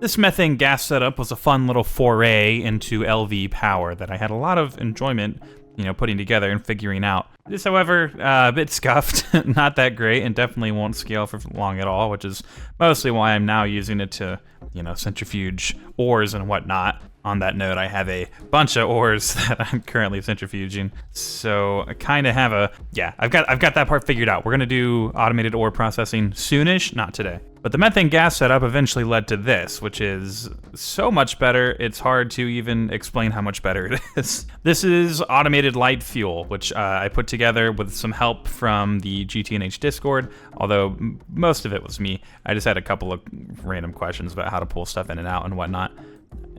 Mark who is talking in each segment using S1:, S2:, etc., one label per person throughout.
S1: This methane gas setup was a fun little foray into LV power that I had a lot of enjoyment, putting together and figuring out. This, however, a bit scuffed, not that great, and definitely won't scale for long at all, which is mostly why I'm now using it to, centrifuge ores and whatnot. On that note, I have a bunch of ores that I'm currently centrifuging, so I kind of have I've got that part figured out. We're gonna do automated ore processing soonish, not today. But the methane gas setup eventually led to this, which is so much better, it's hard to even explain how much better it is. This is automated light fuel, which I put together with some help from the GTNH Discord, although most of it was me. I just had a couple of random questions about how to pull stuff in and out and whatnot.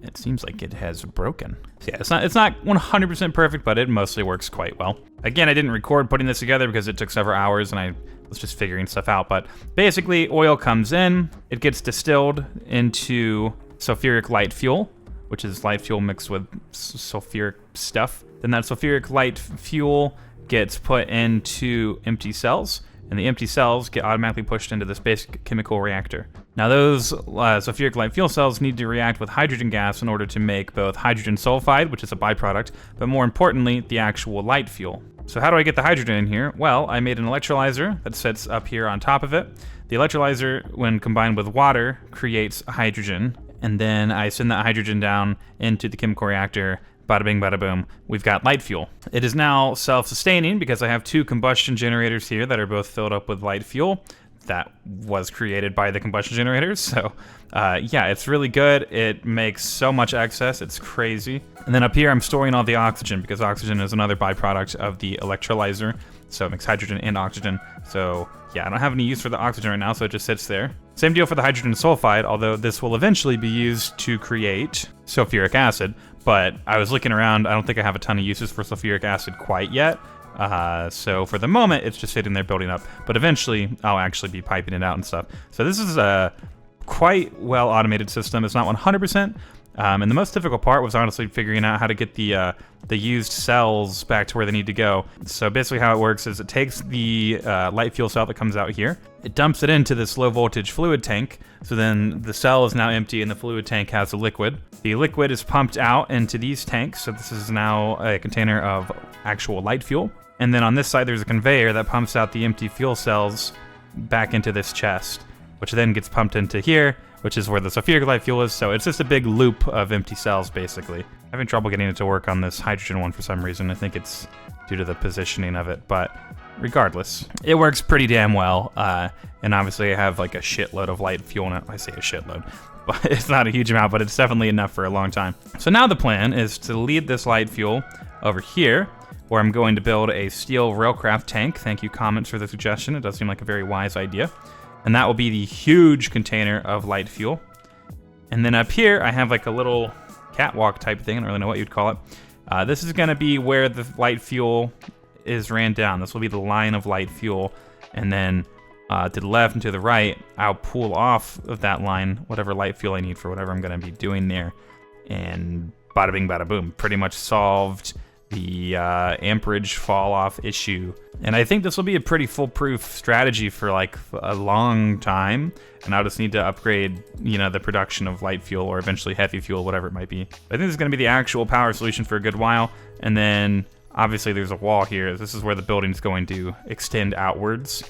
S1: It seems like it has broken. So yeah, it's not 100% perfect, but it mostly works quite well. Again, I didn't record putting this together because it took several hours and I was just figuring stuff out. But basically, oil comes in, it gets distilled into sulfuric light fuel, which is light fuel mixed with sulfuric stuff. Then that sulfuric light fuel gets put into empty cells, and the empty cells get automatically pushed into this basic chemical reactor. Now those sulfuric light fuel cells need to react with hydrogen gas in order to make both hydrogen sulfide, which is a byproduct, but more importantly, the actual light fuel. So how do I get the hydrogen in here? Well, I made an electrolyzer that sits up here on top of it. The electrolyzer, when combined with water, creates hydrogen, and then I send that hydrogen down into the chemical reactor. Bada bing, bada boom, we've got light fuel. It is now self-sustaining because I have two combustion generators here that are both filled up with light fuel. That was created by the combustion generators, so yeah, it's really good. It makes so much excess, it's crazy. And then up here, I'm storing all the oxygen because oxygen is another byproduct of the electrolyzer, so it makes hydrogen and oxygen. So yeah, I don't have any use for the oxygen right now, so it just sits there. Same deal for the hydrogen sulfide, although this will eventually be used to create sulfuric acid. But I was looking around, I don't think I have a ton of uses for sulfuric acid quite yet. So for the moment, it's just sitting there building up. But eventually, I'll actually be piping it out and stuff. So this is a quite well automated system. It's not 100%. And the most difficult part was honestly figuring out how to get the used cells back to where they need to go. So basically how it works is it takes the light fuel cell that comes out here, it dumps it into this low voltage fluid tank, so then the cell is now empty and the fluid tank has a liquid. The liquid is pumped out into these tanks, so this is now a container of actual light fuel. And then on this side there's a conveyor that pumps out the empty fuel cells back into this chest, which then gets pumped into here, which is where the sulfuric light fuel is. So it's just a big loop of empty cells, basically. I'm having trouble getting it to work on this hydrogen one for some reason. I think it's due to the positioning of it, but regardless, it works pretty damn well. And obviously I have like a shitload of light fuel in it. I say a shitload, but it's not a huge amount, but it's definitely enough for a long time. So now the plan is to lead this light fuel over here, where I'm going to build a steel railcraft tank. Thank you, Comments, for the suggestion. It does seem like a very wise idea. And that will be the huge container of light fuel. And then up here, I have like a little catwalk type thing. I don't really know what you'd call it. This is gonna be where the light fuel is ran down. This will be the line of light fuel. And then to the left and to the right, I'll pull off of that line whatever light fuel I need for whatever I'm gonna be doing there. And bada bing, bada boom. Pretty much solved the amperage fall off issue. And I think this will be a pretty foolproof strategy for like a long time. And I'll just need to upgrade, the production of light fuel or eventually heavy fuel, whatever it might be. I think this is going to be the actual power solution for a good while. And then obviously there's a wall here. This is where the building's going to extend outwards.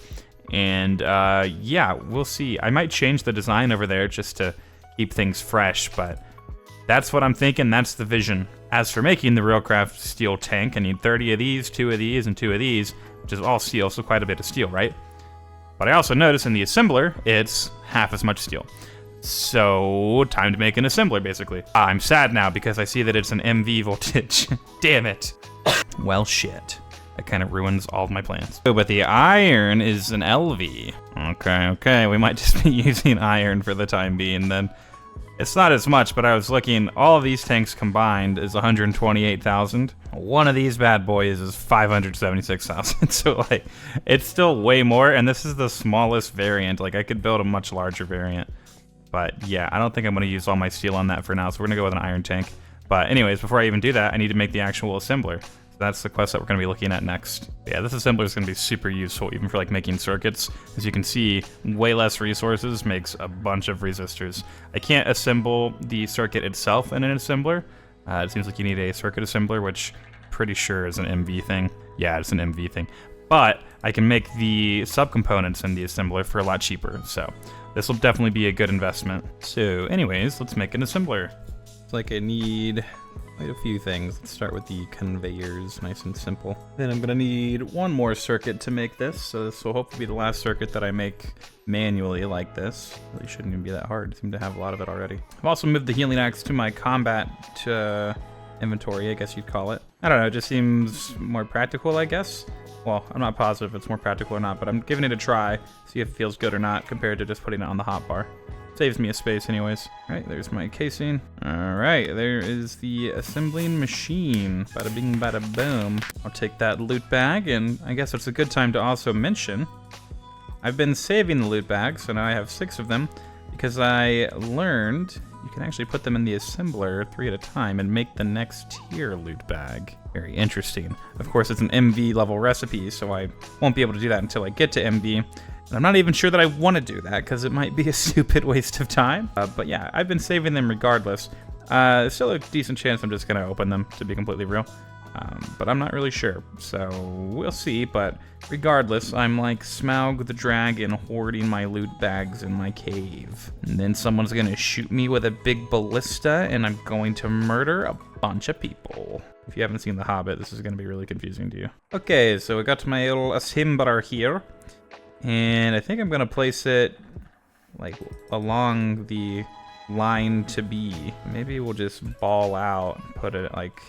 S1: And yeah, we'll see. I might change the design over there just to keep things fresh, but that's what I'm thinking. That's the vision. As for making the railcraft steel tank, I need 30 of these, 2 of these, and 2 of these, which is all steel, so quite a bit of steel, right? But I also notice in the assembler, it's half as much steel. So, time to make an assembler, basically. I'm sad now because I see that it's an MV voltage. Damn it. Well, shit. That kind of ruins all of my plans. Oh, but the iron is an LV. Okay, we might just be using iron for the time being then. It's not as much, but I was looking, all of these tanks combined is 128,000. One of these bad boys is 576,000, so like, it's still way more, and this is the smallest variant. Like, I could build a much larger variant. But yeah, I don't think I'm gonna use all my steel on that for now, so we're gonna go with an iron tank. But anyways, before I even do that, I need to make the actual assembler. That's the quest that we're going to be looking at next. Yeah, this assembler is going to be super useful even for like making circuits. As you can see, way less resources makes a bunch of resistors. I can't assemble the circuit itself in an assembler. It seems like you need a circuit assembler, which I'm pretty sure is an MV thing. Yeah, it's an MV thing. But I can make the subcomponents in the assembler for a lot cheaper. So this will definitely be a good investment. So anyways, let's make an assembler. It's like I need quite a few things. Let's start with the conveyors, nice and simple. Then I'm gonna need one more circuit to make this, so this will hopefully be the last circuit that I make manually like this. Really shouldn't even be that hard. I seem to have a lot of it already. I've also moved the healing axe to my combat inventory, I guess you'd call it. I don't know, it just seems more practical, I guess. Well, I'm not positive if it's more practical or not, but I'm giving it a try, see if it feels good or not compared to just putting it on the hotbar. Saves me a space anyways. All right, there's my casing. All right, there is the assembling machine. Bada bing, bada boom. I'll take that loot bag, and I guess it's a good time to also mention, I've been saving the loot bags, so now I have 6 of them, because I learned you can actually put them in the assembler 3 at a time and make the next tier loot bag. Very interesting. Of course, it's an MV level recipe, so I won't be able to do that until I get to MV. And I'm not even sure that I want to do that because it might be a stupid waste of time. But yeah, I've been saving them regardless. Still a decent chance I'm just going to open them, to be completely real. But I'm not really sure, so we'll see. But regardless, I'm like Smaug the dragon hoarding my loot bags in my cave. And then someone's going to shoot me with a big ballista, and I'm going to murder a bunch of people. If you haven't seen The Hobbit, this is going to be really confusing to you. Okay, so I got to my little assembler here. And I think I'm gonna place it like along the line to be. Maybe we'll just ball out and put it like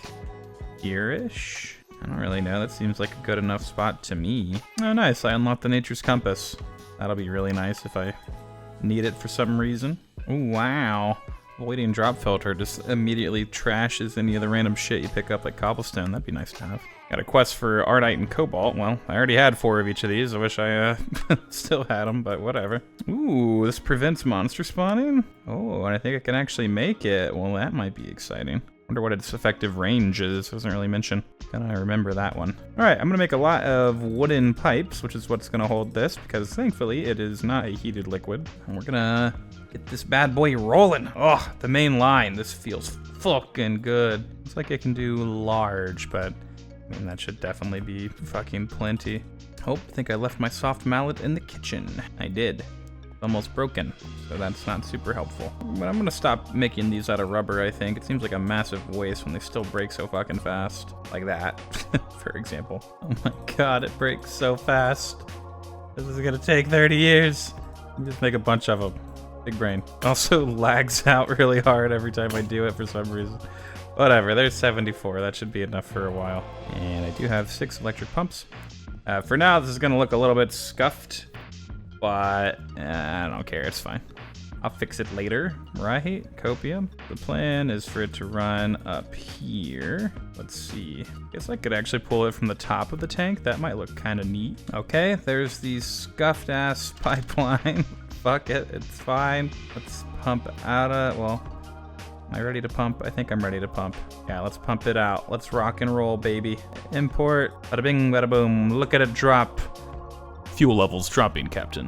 S1: here-ish. I don't really know. That seems like a good enough spot to me. Oh, nice. I unlocked the Nature's Compass. That'll be really nice if I need it for some reason. Oh, wow. Avoiding drop filter just immediately trashes any of the random shit you pick up like cobblestone. That'd be nice to have. Got a quest for Ardite and Cobalt. Well, I already had 4 of each of these. I wish I still had them, but whatever. Ooh, this prevents monster spawning? Oh, and I think I can actually make it. Well, that might be exciting. Wonder what its effective range is. It doesn't really mention. Gotta remember that one. All right, I'm gonna make a lot of wooden pipes, which is what's gonna hold this, because thankfully it is not a heated liquid. And we're gonna get this bad boy rolling. Oh, the main line. This feels fucking good. It's like I can do large, but I mean, that should definitely be fucking plenty. I think I left my soft mallet in the kitchen. I did. Almost broken, so that's not super helpful. But I'm gonna stop making these out of rubber, I think. It seems like a massive waste when they still break so fucking fast. Like that, for example. Oh my god, it breaks so fast. This is gonna take 30 years. Just make a bunch of them. Big brain. Also lags out really hard every time I do it for some reason. Whatever, there's 74. That should be enough for a while. And I do have 6 electric pumps. For now, this is gonna look a little bit scuffed, but I don't care, it's fine. I'll fix it later, right? Copium. The plan is for it to run up here. Let's see. Guess I could actually pull it from the top of the tank. That might look kind of neat. Okay, there's the scuffed ass pipeline. Fuck it, it's fine. Let's pump out of, well, am I ready to pump? I think I'm ready to pump. Yeah, let's pump it out. Let's rock and roll, baby. Import. Bada bing, bada boom. Look at it drop. Fuel levels dropping, Captain.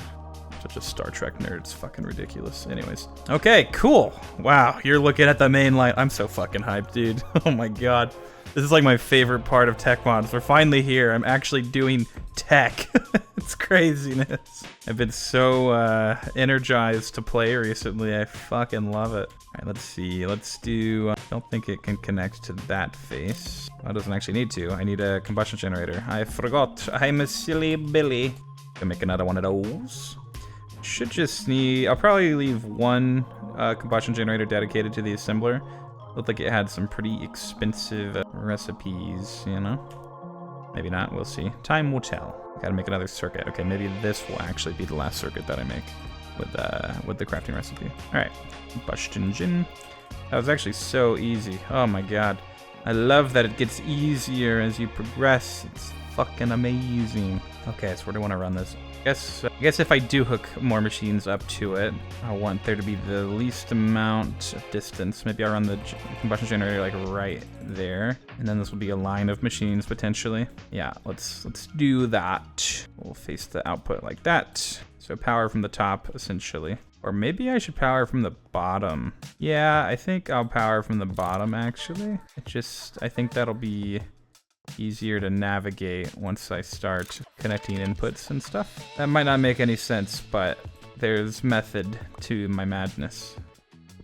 S1: Such a Star Trek nerd. It's fucking ridiculous. Anyways. Okay, cool. Wow, you're looking at the main line. I'm so fucking hyped, dude. Oh my god. This is like my favorite part of tech mods. We're finally here. I'm actually doing tech. It's craziness. I've been so energized to play recently. I fucking love it. All right, let's see. Let's do... I don't think it can connect to that face. Well, it doesn't actually need to. I need a combustion generator. I forgot. I'm a silly Billy. Gonna make another one of those. Should just need... I'll probably leave one combustion generator dedicated to the assembler. Looked like it had some pretty expensive recipes, you know? Maybe not, we'll see. Time will tell. Gotta make another circuit. Okay, maybe this will actually be the last circuit that I make with the crafting recipe. All right, combustion gen. That was actually so easy. Oh my god. I love that it gets easier as you progress. It's fucking amazing. Okay, so where do I want to run this? I guess if I do hook more machines up to it, I want there to be the least amount of distance. Maybe I'll run the combustion generator like right there, and then this will be a line of machines potentially. Yeah, let's do that. We'll face the output like that. So power from the top essentially. Or maybe I should power from the bottom. Yeah, I think I'll power from the bottom actually. I think that'll be easier to navigate once I start connecting inputs and stuff. That might not make any sense, but there's method to my madness,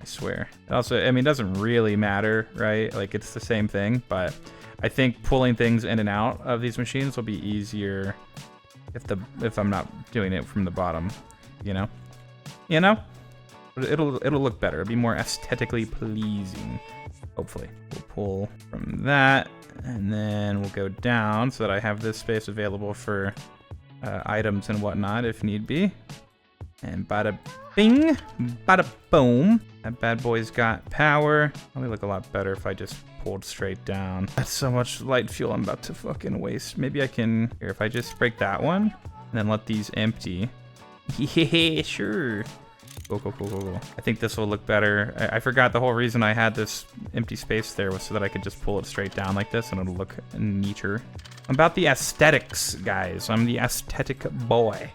S1: I swear. Also, I mean, it doesn't really matter, right? Like, it's the same thing, but I think pulling things in and out of these machines will be easier if I'm not doing it from the bottom, you know? You know? It'll look better. It'll be more aesthetically pleasing, hopefully. We'll pull from that, and then we'll go down so that I have this space available for items and whatnot if need be. And bada bing, bada boom. That bad boy's got power. Probably look a lot better if I just pulled straight down. That's so much light fuel I'm about to fucking waste. Maybe I can, here, if I just break that one, and then let these empty. Yeah, sure. Cool. I think this will look better. I forgot the whole reason I had this empty space there was so that I could just pull it straight down like this and it'll look neater. I'm about the aesthetics, guys. I'm the aesthetic boy.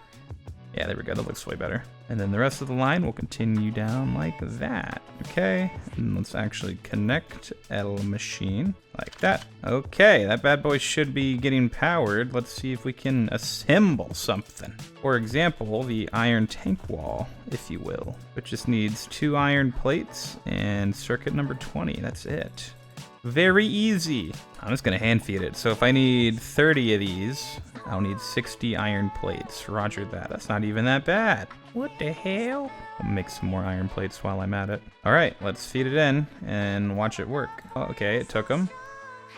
S1: Yeah, there we go. That looks way better. And then the rest of the line will continue down like that. Okay, and let's actually connect L machine like that. Okay, that bad boy should be getting powered. Let's see if we can assemble something. For example, the iron tank wall, if you will, which just needs 2 iron plates and circuit number 20. That's it. Very easy. I'm just gonna hand feed it. So if I need 30 of these, I'll need 60 iron plates. Roger that. That's not even that bad. What the hell? I'll make some more iron plates while I'm at it. All right, let's feed it in and watch it work. Oh, okay, it took them.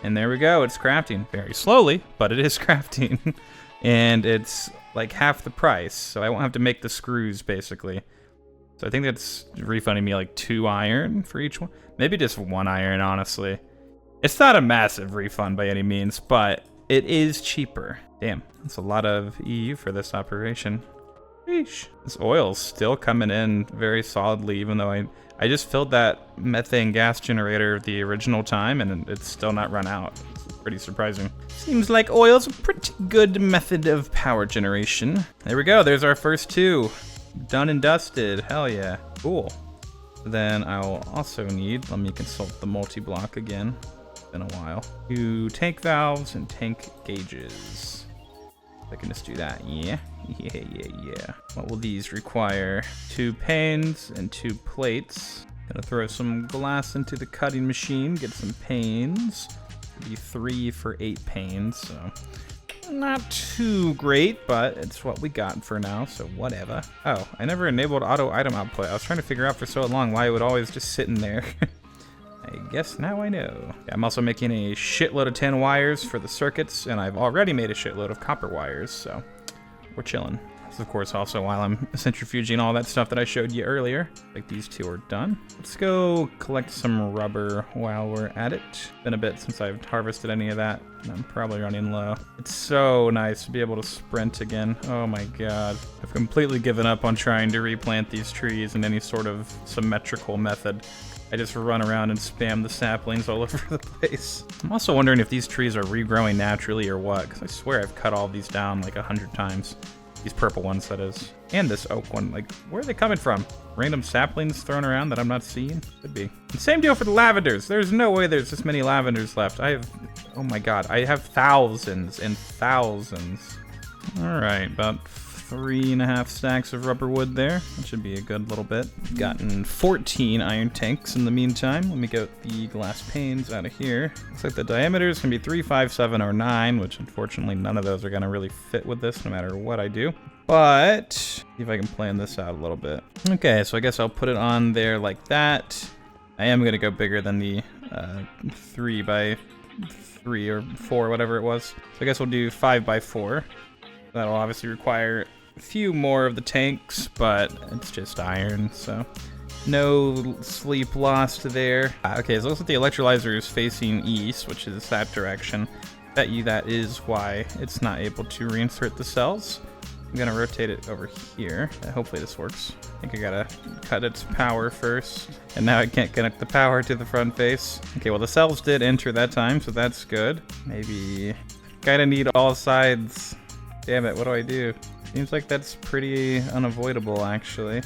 S1: And there we go. It's crafting very slowly, but it is crafting. And it's like half the price. So I won't have to make the screws basically. So I think that's refunding me like 2 iron for each one. Maybe just 1 iron, honestly. It's not a massive refund by any means, but it is cheaper. Damn, that's a lot of EU for this operation. Sheesh. This oil's still coming in very solidly, even though I just filled that methane gas generator the original time, and it's still not run out. It's pretty surprising. Seems like oil's a pretty good method of power generation. There we go, there's our first 2. Done and dusted, hell yeah. Cool. Then I'll also need, let me consult the multi-block again. Been a while. 2 tank valves and tank gauges. I can just do that. Yeah. What will these require? 2 panes and 2 plates. Gonna throw some glass into the cutting machine, get some panes. Be 3 for 8 panes, so not too great, but it's what we got for now, so whatever. Oh, I never enabled auto item output. I was trying to figure out for so long why it would always just sit in there. I guess now I know. Yeah, I'm also making a shitload of tin wires for the circuits, and I've already made a shitload of copper wires, so we're chilling. This, of course, also while I'm centrifuging all that stuff that I showed you earlier. Like these 2 are done. Let's go collect some rubber while we're at it. Been a bit since I've harvested any of that, and I'm probably running low. It's so nice to be able to sprint again. Oh my god. I've completely given up on trying to replant these trees in any sort of symmetrical method. I just run around and spam the saplings all over the place. I'm also wondering if these trees are regrowing naturally or what, because I swear I've cut all these down like 100 times. These purple ones, that is. And this oak one. Like, where are they coming from? Random saplings thrown around that I'm not seeing? Could be. And same deal for the lavenders. There's no way there's this many lavenders left. I have, oh my god, I have thousands and thousands. All right, about 3.5 stacks of rubber wood there. That should be a good little bit. Gotten 14 iron tanks in the meantime. Let me get the glass panes out of here. Looks like the diameters can be 3, 5, 7, or 9, which unfortunately none of those are gonna really fit with this no matter what I do. But, see if I can plan this out a little bit. Okay, so I guess I'll put it on there like that. I am gonna go bigger than the 3 by 3 or 4, whatever it was. So I guess we'll do 5 by 4. That'll obviously require a few more of the tanks, but it's just iron, so no sleep lost there. Okay, so it looks like the electrolyzer is facing east, which is that direction. Bet you that is why it's not able to reinsert the cells. I'm gonna rotate it over here. Hopefully this works. I think I gotta cut its power first. And now I can't connect the power to the front face. Okay, well the cells did enter that time, so that's good. Maybe, gotta need all sides. Damn it, what do I do? Seems like that's pretty unavoidable actually.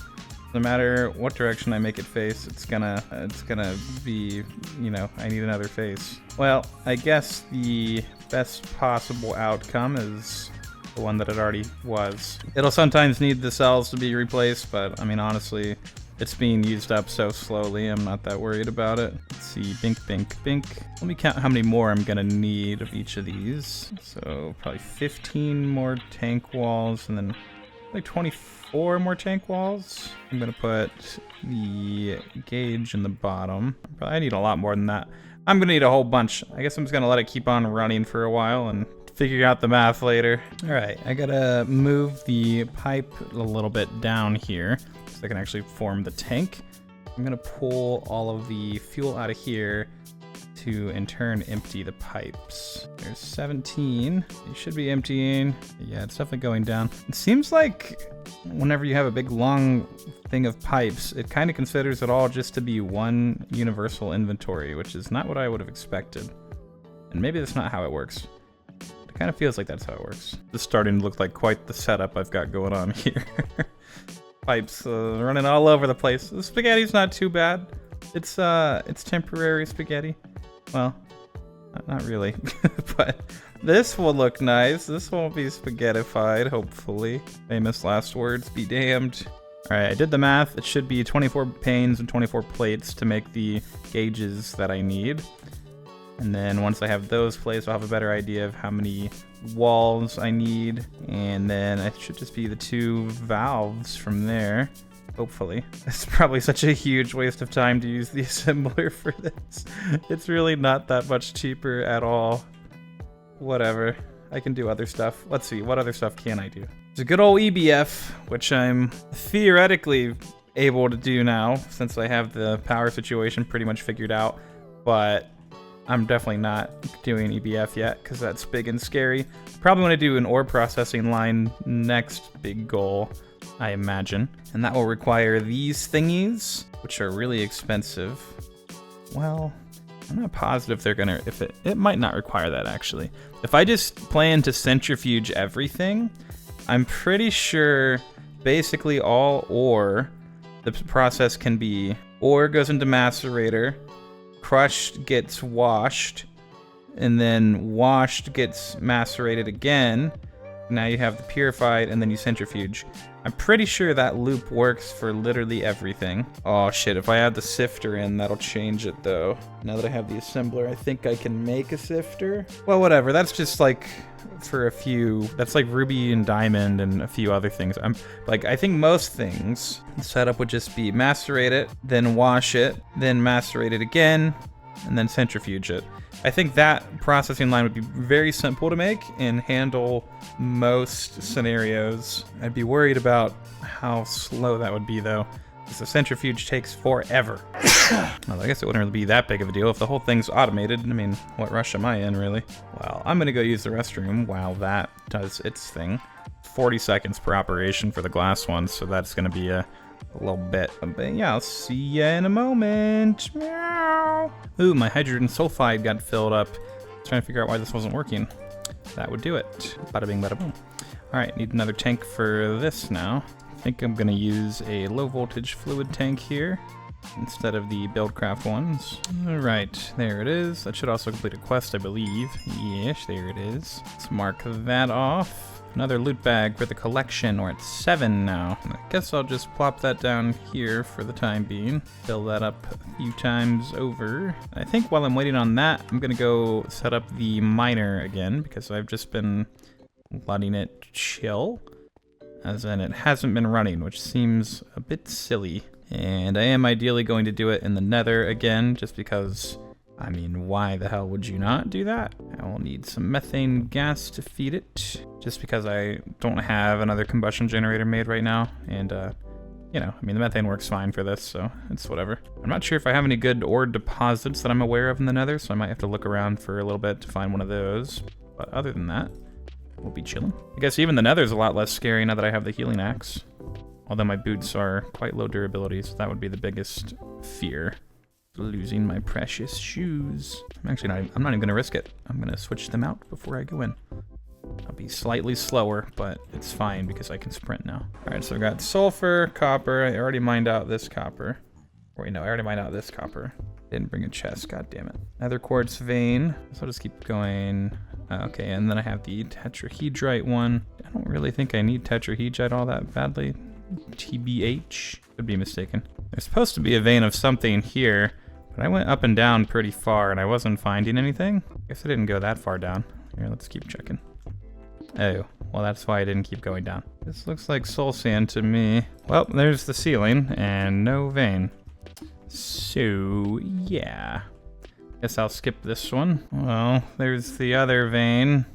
S1: No matter what direction I make it face, it's gonna be, you know, I need another face. Well, I guess the best possible outcome is the one that it already was. It'll sometimes need the cells to be replaced, but I mean, honestly, it's being used up so slowly, I'm not that worried about it. Let's see, bink, bink, bink. Let me count how many more I'm gonna need of each of these. So probably 15 more tank walls, and then like 24 more tank walls. I'm gonna put the gauge in the bottom. I need a lot more than that. I'm gonna need a whole bunch. I guess I'm just gonna let it keep on running for a while and figure out the math later. All right, I gotta move the pipe a little bit down here so I can actually form the tank. I'm gonna pull all of the fuel out of here to in turn empty the pipes. There's 17. They should be emptying. Yeah, it's definitely going down. It seems like whenever you have a big long thing of pipes, it kind of considers it all just to be one universal inventory, which is not what I would have expected. And maybe that's not how it works. It kind of feels like that's how it works. This is starting to look like quite the setup I've got going on here. Pipes running all over the place. The spaghetti's not too bad. It's temporary spaghetti. Well, not really, but this will look nice. This won't be spaghettified, hopefully. Famous last words, be damned. All right, I did the math. It should be 24 panes and 24 plates to make the gauges that I need. And then once I have those placed, I'll have a better idea of how many walls I need. And then it should just be the 2 valves from there. Hopefully. It's probably such a huge waste of time to use the assembler for this. It's really not that much cheaper at all. Whatever. I can do other stuff. Let's see, what other stuff can I do? There's a good old EBF, which I'm theoretically able to do now, since I have the power situation pretty much figured out. But I'm definitely not doing EBF yet, because that's big and scary. Probably want to do an ore processing line next big goal, I imagine. And that will require these thingies, which are really expensive. Well, I'm not positive they're gonna, it might not require that actually. If I just plan to centrifuge everything, I'm pretty sure basically all ore, the process can be ore goes into macerator, crushed gets washed, and then washed gets macerated again. Now you have the purified, and then you centrifuge. I'm pretty sure that loop works for literally everything. Oh shit, if I add the sifter in, that'll change it though. Now that I have the assembler, I think I can make a sifter. Well, whatever, that's just like for a few, that's like ruby and diamond and a few other things. I think most things, the setup would just be macerate it, then wash it, then macerate it again, and then centrifuge it. I think that processing line would be very simple to make and handle most scenarios. I'd be worried about how slow that would be though, because the centrifuge takes forever. Well, I guess it wouldn't really be that big of a deal if the whole thing's automated. I mean, what rush am I in really? Well, I'm gonna go use the restroom while that does its thing. 40 seconds per operation for the glass one, so that's gonna be a little bit. But yeah, I'll see ya in a moment. Meow. Ooh, my hydrogen sulfide got filled up. Trying to figure out why this wasn't working. That would do it. Bada bing, bada boom. All right, need another tank for this now. I think I'm gonna use a low voltage fluid tank here instead of the Buildcraft ones. All right, there it is. That should also complete a quest, I believe. Yes, there it is. Let's mark that off. Another loot bag for the collection. We're at 7 now. I guess I'll just plop that down here for the time being. Fill that up a few times over. I think while I'm waiting on that, I'm gonna go set up the miner again because I've just been letting it chill. As in it hasn't been running, which seems a bit silly. And I am ideally going to do it in the nether again, just because, I mean, why the hell would you not do that? I will need some methane gas to feed it, just because I don't have another combustion generator made right now, and you know, I mean, the methane works fine for this, so it's whatever. I'm not sure if I have any good ore deposits that I'm aware of in the nether, so I might have to look around for a little bit to find one of those. But other than that, we'll be chilling. I guess even the nether's a lot less scary now that I have the healing axe. Although my boots are quite low durability, so that would be the biggest fear. Losing my precious shoes. I'm not even gonna risk it. I'm gonna switch them out before I go in. I'll be slightly slower, but it's fine because I can sprint now. All right, so I got sulfur, copper. I already mined out this copper. Or wait, no, I already mined out this copper. Didn't bring a chest, god damn it. Nether quartz vein. So I'll just keep going. Okay, and then I have the tetrahedrite one. I don't really think I need tetrahedrite all that badly. TBH. Could be mistaken. There's supposed to be a vein of something here, but I went up and down pretty far and I wasn't finding anything. Guess I didn't go that far down. Here, let's keep checking. Oh, well that's why I didn't keep going down. This looks like soul sand to me. Well, there's the ceiling and no vein. So, yeah. Guess I'll skip this one. Well, there's the other vein.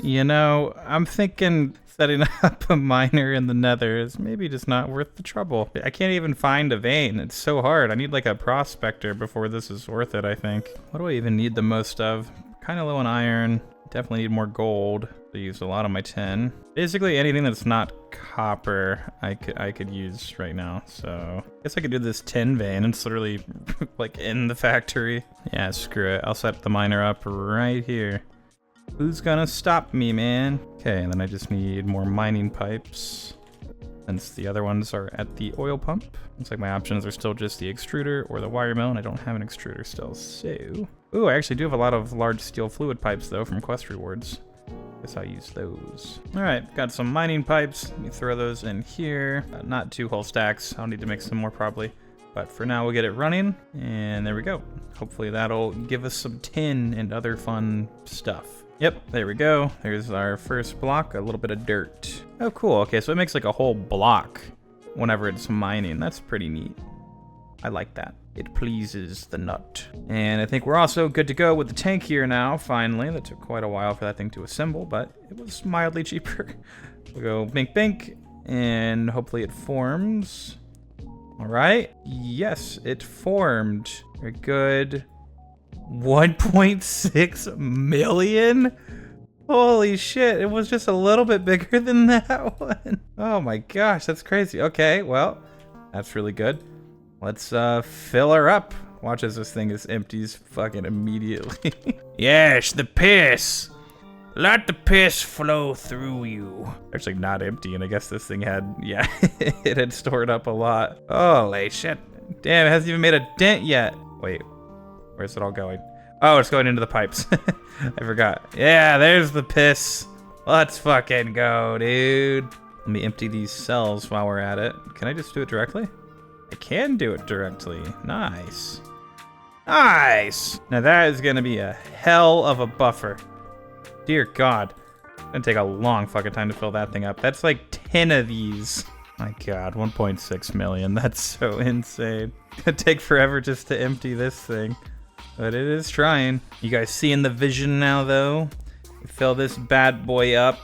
S1: You know, I'm thinking setting up a miner in the nether is maybe just not worth the trouble. I can't even find a vein. It's so hard. I need like a prospector before this is worth it, I think. What do I even need the most of? Kind of low on iron. Definitely need more gold. I used a lot of my tin. Basically anything that's not copper I could use right now. So I guess I could do this tin vein. It's literally like in the factory. Yeah, screw it. I'll set the miner up right here. Who's gonna stop me, man? Okay, and then I just need more mining pipes, since the other ones are at the oil pump. Looks like my options are still just the extruder or the wire mill, and I don't have an extruder still, so... Ooh, I actually do have a lot of large steel fluid pipes, though, from quest rewards. Guess I'll use those. Alright, got some mining pipes. Let me throw those in here. Not 2 whole stacks. I'll need to make some more, probably. But for now, we'll get it running, and there we go. Hopefully that'll give us some tin and other fun stuff. Yep, there we go. There's our first block, a little bit of dirt. Oh, cool. Okay, so it makes like a whole block whenever it's mining. That's pretty neat. I like that. It pleases the nut. And I think we're also good to go with the tank here now, finally. That took quite a while for that thing to assemble, but it was mildly cheaper. We'll go bink bink, and hopefully it forms. All right. Yes, it formed. Very good. 1.6 million? Holy shit, it was just a little bit bigger than that one. Oh my gosh, that's crazy. Okay, well, that's really good. Let's fill her up. Watch as this thing is empties fucking immediately. Yes, the piss. Let the piss flow through you. Actually not empty, and I guess this thing had, yeah, it had stored up a lot. Holy shit. Damn, it hasn't even made a dent yet. Wait. Where's it all going? Oh, it's going into the pipes. I forgot. Yeah, there's the piss. Let's fucking go, dude. Let me empty these cells while we're at it. Can I just do it directly? I can do it directly. Nice. Nice. Now that is gonna be a hell of a buffer. Dear God. It's gonna take a long fucking time to fill that thing up. That's like 10 of these. My God, 1.6 million. That's so insane. It'd take forever just to empty this thing. But it is trying. You guys seeing the vision now, though? We fill this bad boy up.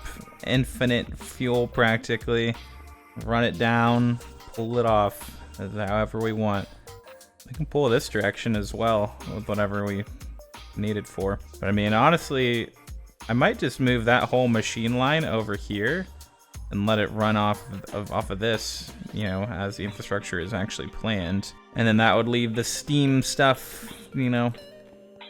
S1: Infinite fuel, practically. Run it down. Pull it off. However we want. We can pull this direction as well. With whatever we need it for. But I mean, honestly, I might just move that whole machine line over here. And let it run off of this, you know, as the infrastructure is actually planned. And then that would leave the steam stuff, you know,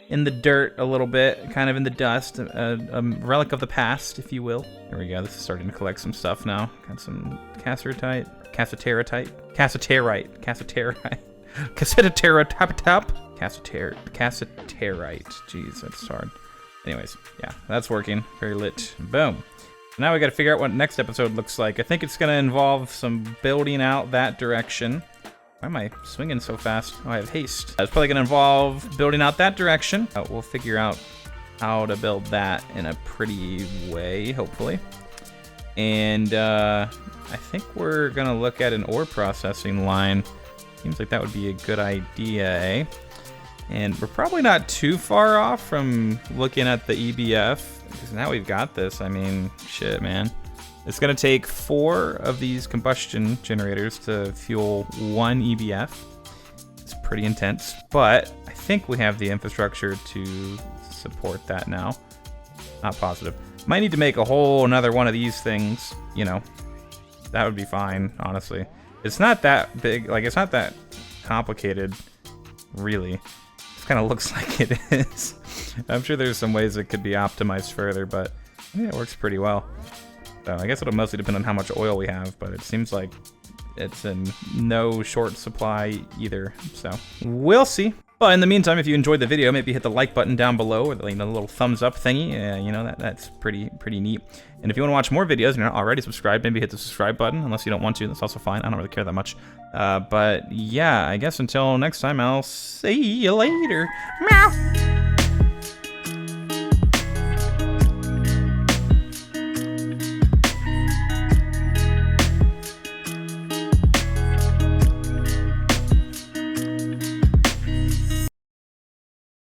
S1: in the dirt a little bit, kind of in the dust, a relic of the past, if you will. There we go, this is starting to collect some stuff now. Got some casserite, casseterite, jeez, that's hard. Anyways, yeah, that's working, very lit, boom. Now we gotta figure out what next episode looks like. I think it's gonna involve some building out that direction. Why am I swinging so fast? Oh, I have haste. It's probably gonna involve building out that direction. We'll figure out how to build that in a pretty way, hopefully. And I think we're gonna look at an ore processing line. Seems like that would be a good idea, eh? And we're probably not too far off from looking at the EBF, because now we've got this. I mean, shit, man. It's gonna take 4 of these combustion generators to fuel 1 EBF. It's pretty intense, but I think we have the infrastructure to support that now. Not positive. Might need to make a whole another one of these things, you know. That would be fine, honestly. It's not that big, like, it's not that complicated, really. It kind of looks like it is. I'm sure there's some ways it could be optimized further, but yeah, it works pretty well. So I guess it'll mostly depend on how much oil we have, but it seems like it's in no short supply either, so we'll see. But in the meantime, if you enjoyed the video, maybe hit the like button down below, or the little thumbs up thingy. You know, that's pretty neat. And if you want to watch more videos and you're not already subscribed, maybe hit the subscribe button. Unless you don't want to, that's also fine. I don't really care that much. But yeah, I guess until next time, I'll see you later. Meow.